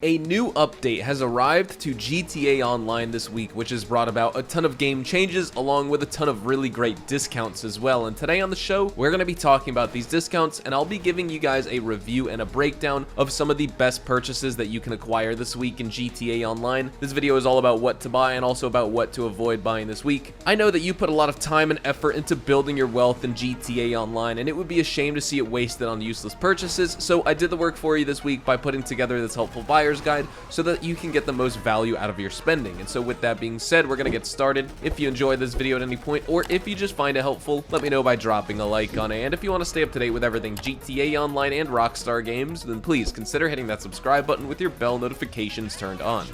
A new update has arrived to GTA Online this week, which has brought about a ton of game changes along with a ton of really great discounts as well. And today on the show, we're going to be talking about these discounts, and I'll be giving you guys a review and a breakdown of some of the best purchases that you can acquire this week in GTA Online. This video is all about what to buy and also about what to avoid buying this week. I know that you put a lot of time and effort into building your wealth in GTA Online, and it would be a shame to see it wasted on useless purchases, so I did the work for you this week by putting together this helpful buyer's guide so that you can get the most value out of your spending. And so with that being said, we're going to get started. If you enjoyed this video at any point, or if you just find it helpful, let me know by dropping a like on it. And if you want to stay up to date with everything GTA Online and Rockstar games, then please consider hitting that subscribe button with your bell notifications turned on.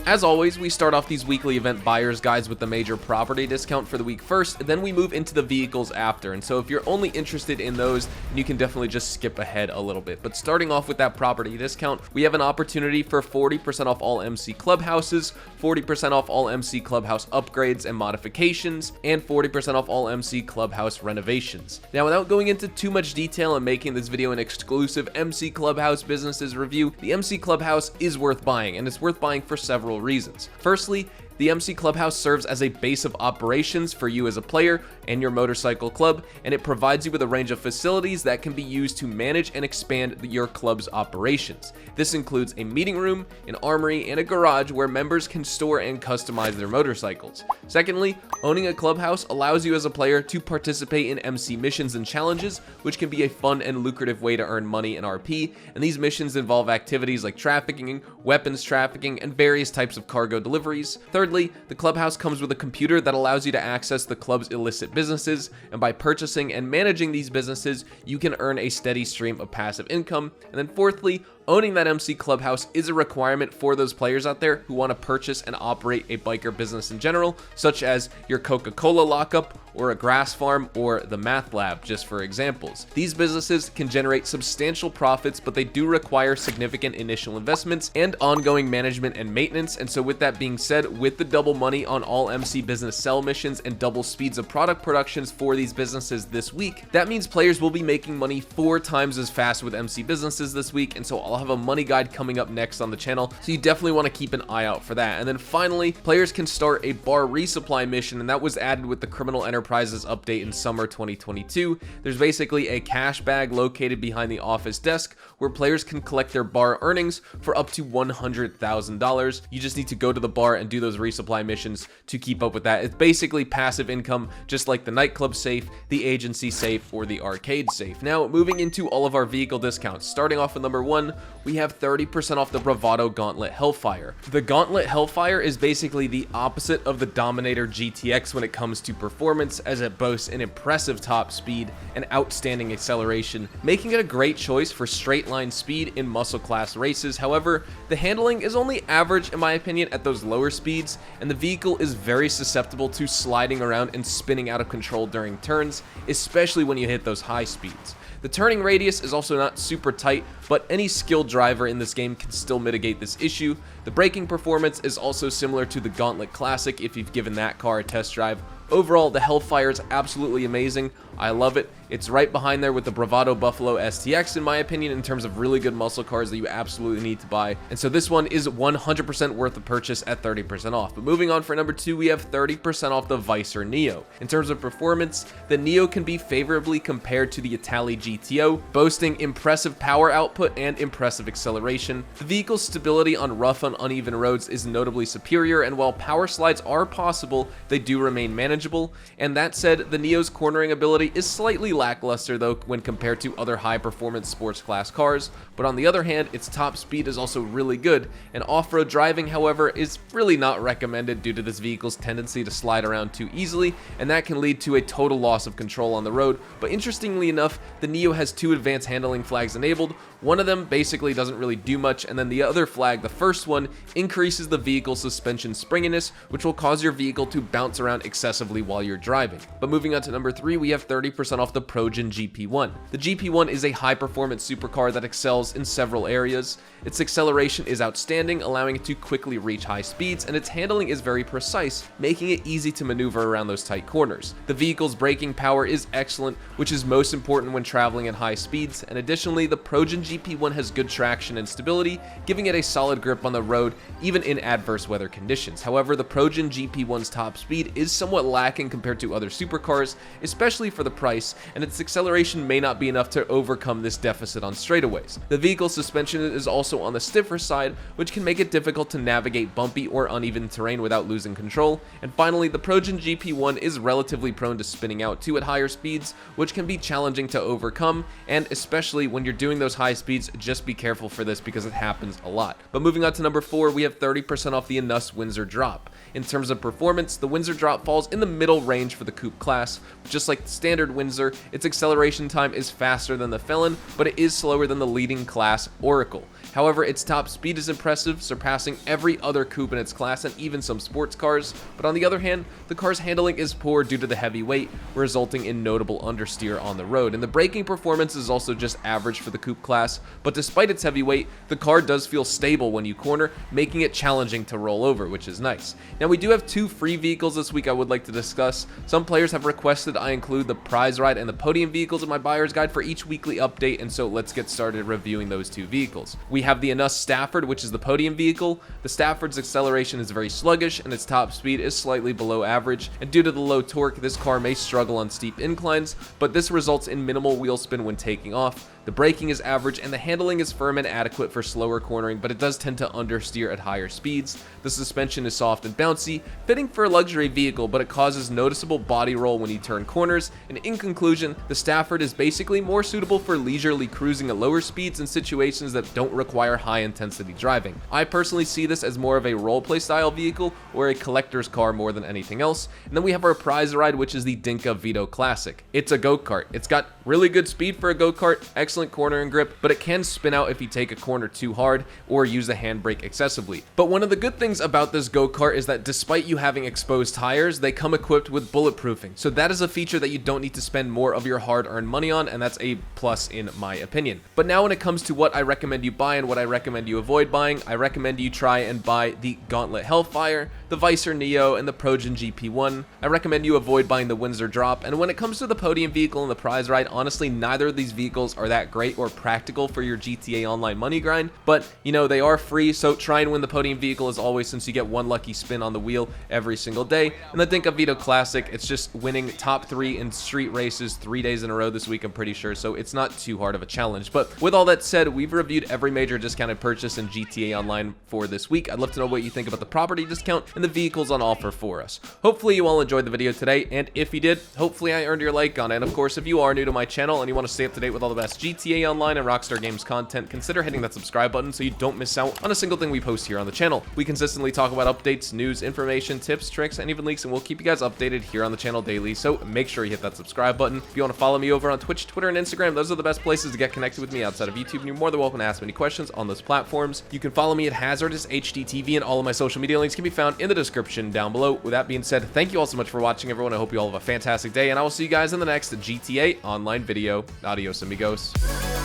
As always, we start off these weekly event buyer's guides with the major property discount for the week first, and then we move into the vehicles after. And so if you're only interested in those, you can definitely just skip ahead a little bit. But starting off with that property discount, we have an opportunity for 40% off all MC clubhouses, 40% off all MC clubhouse upgrades and modifications, and 40% off all MC clubhouse renovations. Now, without going into too much detail and making this video an exclusive MC clubhouse businesses review, the MC clubhouse is worth buying, and it's worth buying for several reasons. Firstly, the MC Clubhouse serves as a base of operations for you as a player and your motorcycle club, and it provides you with a range of facilities that can be used to manage and expand your club's operations. This includes a meeting room, an armory, and a garage where members can store and customize their motorcycles. Secondly, owning a clubhouse allows you as a player to participate in MC missions and challenges, which can be a fun and lucrative way to earn money in RP, and these missions involve activities like trafficking, weapons trafficking, and various types of cargo deliveries. Thirdly, the clubhouse comes with a computer that allows you to access the club's illicit businesses, and by purchasing and managing these businesses, you can earn a steady stream of passive income. And then fourthly, owning that MC Clubhouse is a requirement for those players out there who want to purchase and operate a biker business in general, such as your Coca-Cola lockup, or a grass farm, or the math lab, just for examples. These businesses can generate substantial profits, but they do require significant initial investments and ongoing management and maintenance. And so with that being said, with the double money on all MC business sell missions and double speeds of product productions for these businesses this week, that means players will be making money 4 times as fast with MC businesses this week. And so I'll have a money guide coming up next on the channel, so you definitely want to keep an eye out for that. And then finally, players can start a bar resupply mission, and that was added with the Criminal Enterprises update in summer 2022. There's basically a cash bag located behind the office desk where players can collect their bar earnings for up to $100,000. You just need to go to the bar and do those resupply missions to keep up with that. It's basically passive income, just like the nightclub safe, the agency safe, or the arcade safe. Now, moving into all of our vehicle discounts, starting off with number 1, we have 30% off the Bravado Gauntlet Hellfire. The Gauntlet Hellfire is basically the opposite of the Dominator GTX when it comes to performance, as it boasts an impressive top speed and outstanding acceleration, making it a great choice for straight line speed in muscle class races. However, the handling is only average in my opinion at those lower speeds, and the vehicle is very susceptible to sliding around and spinning out of control during turns, especially when you hit those high speeds. The turning radius is also not super tight, but any skilled driver in this game can still mitigate this issue. The braking performance is also similar to the Gauntlet Classic if you've given that car a test drive. Overall, the Hellfire is absolutely amazing. I love it. It's right behind there with the Bravado Buffalo STX in my opinion in terms of really good muscle cars that you absolutely need to buy. And so this one is 100% worth the purchase at 30% off. But moving on for number 2, we have 30% off the Vicer Neo. In terms of performance, the Neo can be favorably compared to the Italy GTO, boasting impressive power output and impressive acceleration. The vehicle's stability on rough and uneven roads is notably superior, and while power slides are possible, they do remain manageable. And that said, the Neo's cornering ability is slightly lackluster though when compared to other high performance sports class cars, but on the other hand, its top speed is also really good, and off-road driving however is really not recommended due to this vehicle's tendency to slide around too easily, and that can lead to a total loss of control on the road. But interestingly enough, the Neo has 2 advanced handling flags enabled. One of them basically doesn't really do much, and then the other flag, the first one, increases the vehicle's suspension springiness, which will cause your vehicle to bounce around excessively effectively while you're driving. But moving on to number 3, we have 30% off the Progen GP1. The GP1 is a high-performance supercar that excels in several areas. Its acceleration is outstanding, allowing it to quickly reach high speeds, and its handling is very precise, making it easy to maneuver around those tight corners. The vehicle's braking power is excellent, which is most important when traveling at high speeds, and additionally, the Progen GP1 has good traction and stability, giving it a solid grip on the road, even in adverse weather conditions. However, the Progen GP1's top speed is somewhat lacking compared to other supercars, especially for the price, and its acceleration may not be enough to overcome this deficit on straightaways. The vehicle's suspension is also on the stiffer side, which can make it difficult to navigate bumpy or uneven terrain without losing control. And finally, the Progen GP1 is relatively prone to spinning out too at higher speeds, which can be challenging to overcome, and especially when you're doing those high speeds, just be careful for this because it happens a lot. But moving on to number 4, we have 30% off the ADIOS Windsor Drop. In terms of performance, the Windsor Drop falls in the middle range for the coupe class. Just like the standard Windsor, its acceleration time is faster than the Felon, but it is slower than the leading class Oracle. However, its top speed is impressive, surpassing every other coupe in its class and even some sports cars. But on the other hand, the car's handling is poor due to the heavy weight, resulting in notable understeer on the road. And the braking performance is also just average for the coupe class, but despite its heavy weight, the car does feel stable when you corner, making it challenging to roll over, which is nice. Now, we do have 2 free vehicles this week I would like to discuss. Some players have requested I include the prize ride and the podium vehicles in my buyer's guide for each weekly update, and so let's get started reviewing those 2 vehicles. We have the ADIOS Stafford, which is the podium vehicle. The Stafford's acceleration is very sluggish, and its top speed is slightly below average, and due to the low torque, this car may struggle on steep inclines, but this results in minimal wheel spin when taking off. The braking is average, and the handling is firm and adequate for slower cornering, but it does tend to understeer at higher speeds. The suspension is soft and bouncy, fitting for a luxury vehicle, but it causes noticeable body roll when you turn corners. And in conclusion, the Stafford is basically more suitable for leisurely cruising at lower speeds in situations that don't require high-intensity driving. I personally see this as more of a roleplay style vehicle or a collector's car more than anything else. And then we have our prize ride, which is the Dinka Vito Classic. It's a go-kart. It's got really good speed for a go-kart, excellent cornering grip, but it can spin out if you take a corner too hard or use the handbrake excessively. But one of the good things about this go-kart is that despite you having exposed tires, they come equipped with bulletproofing. So that is a feature that you don't need to spend more of your hard-earned money on, and that's a plus in my opinion. But now when it comes to what I recommend you buy and what I recommend you avoid buying, I recommend you try and buy the Gauntlet Hellfire, the Visor Neo, and the Progen GP1. I recommend you avoid buying the Windsor Drop, and when it comes to the podium vehicle and the prize ride, honestly, neither of these vehicles are that great or practical for your GTA Online money grind, but you know, they are free, so try and win the podium vehicle as always, since you get one lucky spin on the wheel every single day. And the Dinka Vito Classic, it's just winning top 3 in street races 3 days in a row this week, I'm pretty sure, so it's not too hard of a challenge. But with all that said, we've reviewed every major discounted purchase in GTA Online for this week. I'd love to know what you think about the property discount and the vehicles on offer for us. Hopefully you all enjoyed the video today, and if you did, hopefully I earned your like on it. And of course, if you are new to my channel and you want to stay up to date with all the best GTA Online and Rockstar Games content, consider hitting that subscribe button so you don't miss out on a single thing we post here on the channel. We consistently talk about updates, news, information, tips, tricks, and even leaks, and we'll keep you guys updated here on the channel daily, so make sure you hit that subscribe button. If you want to follow me over on Twitch, Twitter, and Instagram, those are the best places to get connected with me outside of YouTube, and you're more than welcome to ask me any questions on those platforms. You can follow me at HazardousHDTV, and all of my social media links can be found in the description down below. With that being said, thank you all so much for watching, everyone. I hope you all have a fantastic day, and I will see you guys in the next GTA Online video. Adios, amigos.